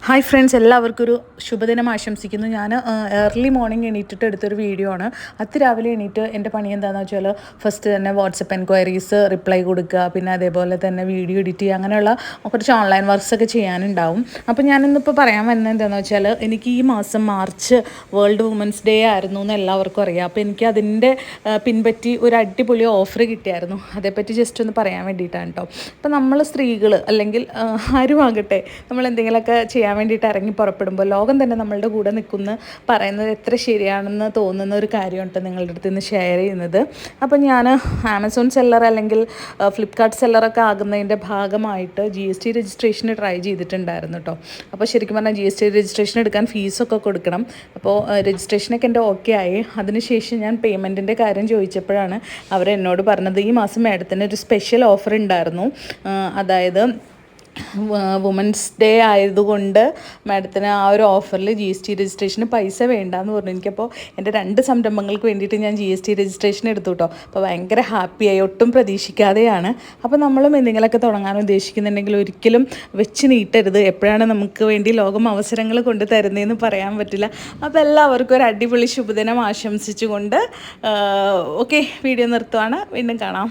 Hi friends, എല്ലാവർക്കും ഒരു ശുഭദിനം ആശംസിക്കുന്നു. ഞാൻ ഏർലി മോർണിംഗ് എണീറ്റിട്ട് എടുത്തൊരു വീഡിയോ ആണ്. അതിരാവിലെ എണീറ്റ് എൻ്റെ പണി എന്താണെന്ന് വെച്ചാൽ ഫസ്റ്റ് തന്നെ വാട്സപ്പ് എൻക്വയറീസ് റിപ്ലൈ കൊടുക്കുക, പിന്നെ അതേപോലെ തന്നെ വീഡിയോ എഡിറ്റ് ചെയ്യുക, അങ്ങനെയുള്ള കുറച്ച് ഓൺലൈൻ വർക്ക്സ് ഒക്കെ ചെയ്യാനുണ്ടാവും. അപ്പോൾ ഞാനിന്നിപ്പോൾ പറയാൻ വരുന്നത് എന്താണെന്ന് വെച്ചാൽ, എനിക്ക് ഈ മാസം മാർച്ച് വേൾഡ് വുമൻസ് ഡേ ആയിരുന്നു എന്ന് എല്ലാവർക്കും അറിയാം. അപ്പോൾ എനിക്ക് അതിൻ്റെ പിൻപറ്റി ഒരു അടിപൊളി ഓഫർ കിട്ടിയായിരുന്നു. അതേപ്പറ്റി ജസ്റ്റ് ഒന്ന് പറയാൻ വേണ്ടിയിട്ടാണ് കേട്ടോ. അപ്പോൾ നമ്മൾ സ്ത്രീകൾ അല്ലെങ്കിൽ ആരുമാകട്ടെ, നമ്മൾ എന്തെങ്കിലുമൊക്കെ ചെയ്യാൻ വേണ്ടിയിട്ട് ഇറങ്ങി പുറപ്പെടുമ്പോൾ ലോകം തന്നെ നമ്മളുടെ കൂടെ നിൽക്കുന്ന പറയുന്നത് എത്ര ശരിയാണെന്ന് തോന്നുന്ന ഒരു കാര്യമാണ് നിങ്ങളുടെ അടുത്ത് നിന്ന് ഷെയർ ചെയ്യുന്നത്. അപ്പോൾ ഞാൻ ആമസോൺ സെല്ലർ അല്ലെങ്കിൽ ഫ്ലിപ്കാർട്ട് സെല്ലറൊക്കെ ആകുന്നതിൻ്റെ ഭാഗമായിട്ട് GST രജിസ്ട്രേഷന് ട്രൈ ചെയ്തിട്ടുണ്ടായിരുന്നു കേട്ടോ. അപ്പോൾ ശരിക്കും പറഞ്ഞാൽ GST രജിസ്ട്രേഷൻ എടുക്കാൻ ഫീസൊക്കെ കൊടുക്കണം. അപ്പോൾ രജിസ്ട്രേഷനൊക്കെ എൻ്റെ ഓക്കെ ആയി. അതിനുശേഷം ഞാൻ പേയ്മെൻറ്റിൻ്റെ കാര്യം ചോദിച്ചപ്പോഴാണ് അവരെന്നോട് പറഞ്ഞത് ഈ മാസം മാഡത്തിന് ഒരു സ്പെഷ്യൽ ഓഫർ ഉണ്ടായിരുന്നു. അതായത് വുമൻസ് ഡേ ആയതുകൊണ്ട് മാഡത്തിന് ആ ഒരു ഓഫറിൽ GST രജിസ്ട്രേഷന് പൈസ വേണ്ടാന്ന് പറഞ്ഞു. എനിക്കപ്പോൾ എൻ്റെ 2 സംരംഭങ്ങൾക്ക് വേണ്ടിയിട്ട് ഞാൻ GST രജിസ്ട്രേഷൻ എടുത്തു കേട്ടോ. അപ്പോൾ ഭയങ്കര ഹാപ്പിയായി, ഒട്ടും പ്രതീക്ഷിക്കാതെയാണ്. അപ്പോൾ നമ്മളും എന്തെങ്കിലുമൊക്കെ തുടങ്ങാൻ ഉദ്ദേശിക്കുന്നുണ്ടെങ്കിൽ ഒരിക്കലും വെച്ച് നീട്ടരുത്. എപ്പോഴാണ് നമുക്ക് വേണ്ടി ലോകം അവസരങ്ങൾ കൊണ്ട് തരുന്നതെന്ന് പറയാൻ പറ്റില്ല. അപ്പോൾ എല്ലാവർക്കും ഒരു അടിപൊളി ശുഭദിനം ആശംസിച്ചുകൊണ്ട് ഓക്കെ, വീഡിയോ നിർത്തുവാണ്. വീണ്ടും കാണാം.